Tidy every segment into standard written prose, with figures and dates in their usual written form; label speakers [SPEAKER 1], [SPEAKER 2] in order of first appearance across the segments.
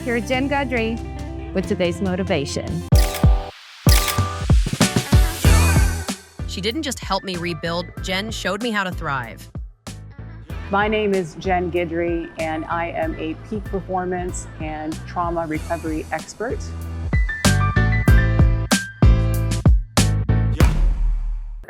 [SPEAKER 1] here's Jen Guidry with today's motivation.
[SPEAKER 2] She didn't just help me rebuild, Jen showed me how to thrive.
[SPEAKER 3] My name is Jen Guidry, and I am a peak performance and trauma recovery expert.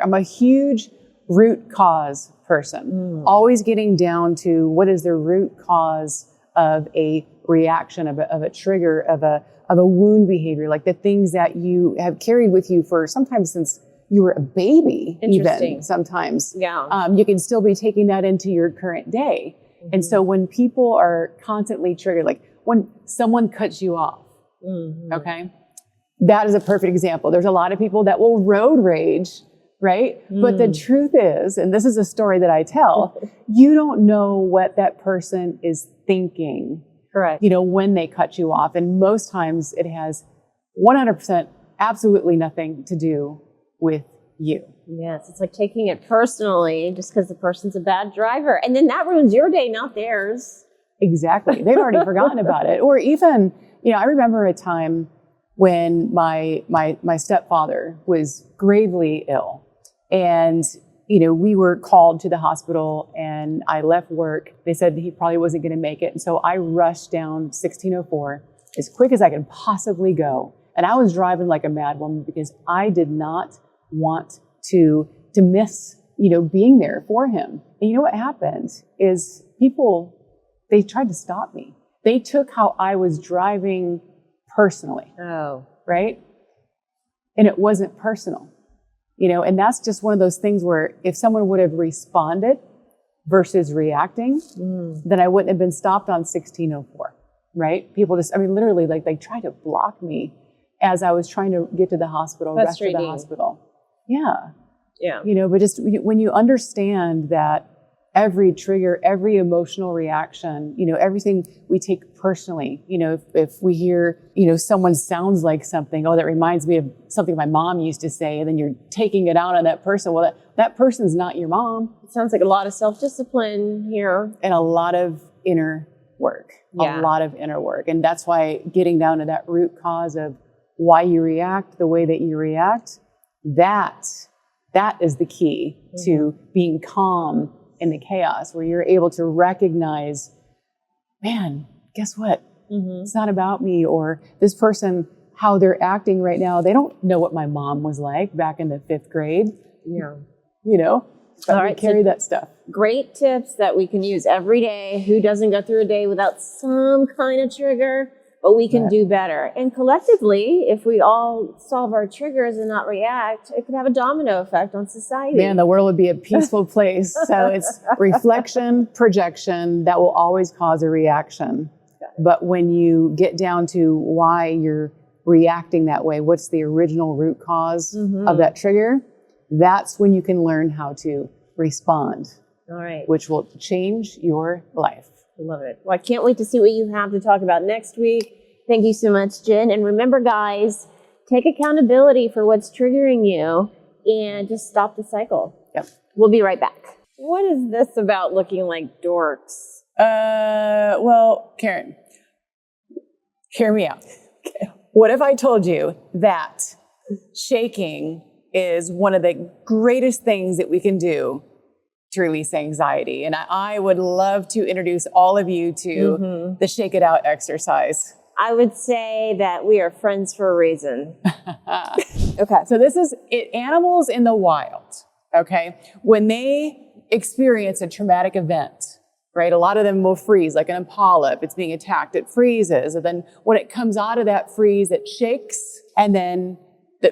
[SPEAKER 3] I'm a huge root cause person, always getting down to what is the root cause of a reaction, of a trigger, of a wound behavior, like the things that you have carried with you for sometimes since you were a baby, even sometimes.
[SPEAKER 4] Yeah.
[SPEAKER 3] You can still be taking that into your current day. And so when people are constantly triggered, like when someone cuts you off, okay, that is a perfect example. There's a lot of people that will road rage, right? But the truth is, and this is a story that I tell, you don't know what that person is thinking.
[SPEAKER 4] Correct.
[SPEAKER 3] When they cut you off. And most times it has 100% absolutely nothing to do with you.
[SPEAKER 4] Yes, it's like taking it personally just because the person's a bad driver. And then that ruins your day, not theirs.
[SPEAKER 3] Exactly. They've already forgotten about it. Or even, I remember a time when my stepfather was gravely ill. And, we were called to the hospital and I left work. They said he probably wasn't going to make it. And so I rushed down 1604 as quick as I could possibly go. And I was driving like a mad woman because I did not want to miss, being there for him. And you know what happened is people, they tried to stop me. They took how I was driving personally.
[SPEAKER 4] Oh.
[SPEAKER 3] Right? And it wasn't personal. And that's just one of those things where if someone would have responded versus reacting, then I wouldn't have been stopped on 1604, right? People just, literally, like they tried to block me as I was trying to get to the hospital, rush to the hospital. Yeah.
[SPEAKER 4] Yeah.
[SPEAKER 3] But just when you understand that every trigger, every emotional reaction, everything we take personally, if we hear, someone sounds like something, that reminds me of something my mom used to say, and then you're taking it out on that person. Well, that person's not your mom.
[SPEAKER 4] It sounds like a lot of self-discipline here.
[SPEAKER 3] And a lot of inner work, a lot of inner work. And that's why getting down to that root cause of why you react the way that you react, that is the key to being calm in the chaos, where you're able to recognize, man, guess what? It's not about me, or this person, how they're acting right now. They don't know what my mom was like back in the 5th grade.
[SPEAKER 4] Yeah.
[SPEAKER 3] But all right, carry that stuff.
[SPEAKER 4] Great tips that we can use every day. Who doesn't go through a day without some kind of trigger? But we can do better. And collectively, if we all solve our triggers and not react, it could have a domino effect on society.
[SPEAKER 3] Man, the world would be a peaceful place. So it's reflection, projection, that will always cause a reaction. But when you get down to why you're reacting that way, what's the original root cause of that trigger, that's when you can learn how to respond.
[SPEAKER 4] All right.
[SPEAKER 3] Which will change your life.
[SPEAKER 4] Love it. Well, I can't wait to see what you have to talk about next week. Thank you so much, Jen. And remember, guys, take accountability for what's triggering you and just stop the cycle.
[SPEAKER 3] Yep.
[SPEAKER 4] We'll be right back. What is this about looking like dorks?
[SPEAKER 3] Well, Karen, hear me out. Okay. What if I told you that shaking is one of the greatest things that we can do to release anxiety? And I would love to introduce all of you to the Shake It Out exercise.
[SPEAKER 4] I would say that we are friends for a reason.
[SPEAKER 3] Okay, so this is animals in the wild, okay? When they experience a traumatic event, right, a lot of them will freeze, like an impala. If it's being attacked, it freezes. And then when it comes out of that freeze, it shakes, and then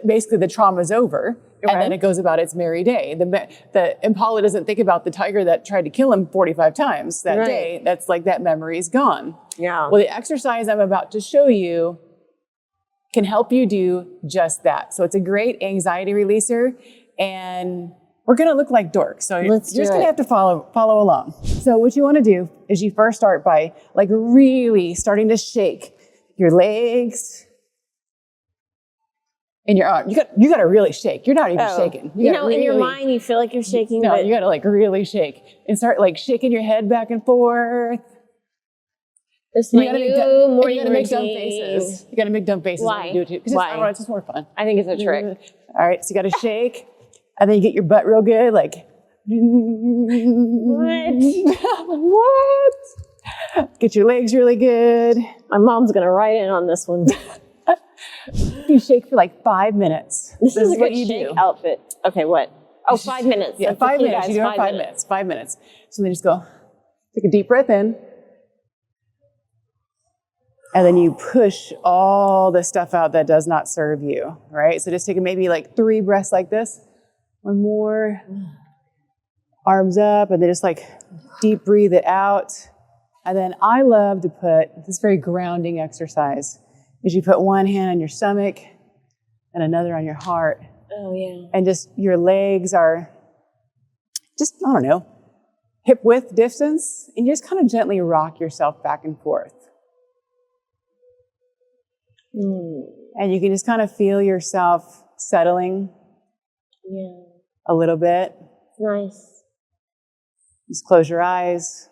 [SPEAKER 3] basically the trauma is over. Okay. And then it goes about its merry day. The impala doesn't think about the tiger that tried to kill him 45 times that day. That's like that memory is gone.
[SPEAKER 4] Yeah.
[SPEAKER 3] Well, the exercise I'm about to show you can help you do just that. So it's a great anxiety releaser, and we're going to look like dorks. So you're just going to have to follow along. So what you want to do is you first start by like really starting to shake your legs and your arm. You got to really shake. You're not even shaking.
[SPEAKER 4] In your mind, you feel like you're shaking.
[SPEAKER 3] No, you got to like really shake and start like shaking your head back and forth.
[SPEAKER 4] Just
[SPEAKER 3] You
[SPEAKER 4] my
[SPEAKER 3] gotta
[SPEAKER 4] new
[SPEAKER 3] make dumb,
[SPEAKER 4] morning
[SPEAKER 3] you gotta make dumb
[SPEAKER 4] routine.
[SPEAKER 3] faces. You gotta make dumb faces
[SPEAKER 4] Why?
[SPEAKER 3] when you do it too. Because
[SPEAKER 4] Why?
[SPEAKER 3] it's just more fun.
[SPEAKER 4] I think it's a trick.
[SPEAKER 3] All right, so you gotta shake, and then you get your butt real good, like. What? Get your legs really good.
[SPEAKER 4] My mom's gonna write in on this one.
[SPEAKER 3] You shake for like 5 minutes.
[SPEAKER 4] This is a
[SPEAKER 3] what
[SPEAKER 4] good
[SPEAKER 3] you
[SPEAKER 4] shake
[SPEAKER 3] do.
[SPEAKER 4] outfit. Okay, what? Oh, 5 minutes.
[SPEAKER 3] Yeah,
[SPEAKER 4] That's the
[SPEAKER 3] 5
[SPEAKER 4] key,
[SPEAKER 3] minutes.
[SPEAKER 4] guys,
[SPEAKER 3] You do it 5 minutes. 5 minutes. So then just go, take a deep breath in. And then you push all the stuff out that does not serve you, right? So just take maybe like 3 breaths like this. One more. Arms up, and then just like deep breathe it out. And then I love to put, this very grounding exercise, is you put one hand on your stomach and another on your heart.
[SPEAKER 4] Oh, yeah.
[SPEAKER 3] And just your legs are just, I don't know, hip width distance, and you just kind of gently rock yourself back and forth. And you can just kind of feel yourself settling a little bit.
[SPEAKER 4] Nice.
[SPEAKER 3] Just close your eyes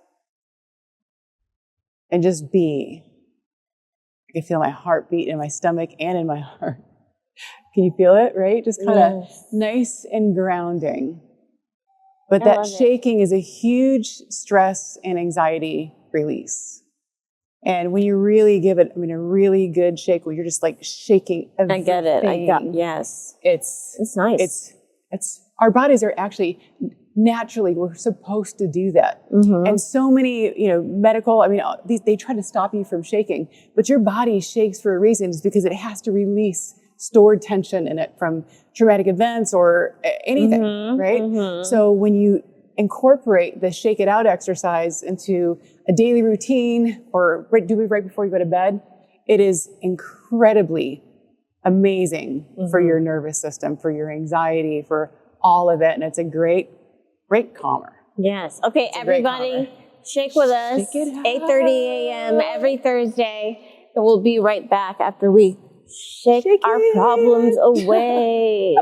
[SPEAKER 3] and just be. I can feel my heartbeat in my stomach and in my heart. Can you feel it, right? Just kind of nice and grounding. But that shaking is a huge stress and anxiety release. And when you really give it, a really good shake where you're just like shaking everything.
[SPEAKER 4] I get it. Yes.
[SPEAKER 3] It's
[SPEAKER 4] nice.
[SPEAKER 3] It's our bodies are actually naturally, we're supposed to do that. And so many, medical, they try to stop you from shaking, but your body shakes for a reason. It's because it has to release stored tension in it from traumatic events or anything, right? So when you incorporate the shake it out exercise into a daily routine or do it right before you go to bed, it is incredibly amazing for your nervous system, for your anxiety, for all of it. And it's a great calmer.
[SPEAKER 4] Yes. Okay, everybody, shake with us. 8:30 a.m. every Thursday. And we'll be right back after we shake our problems away.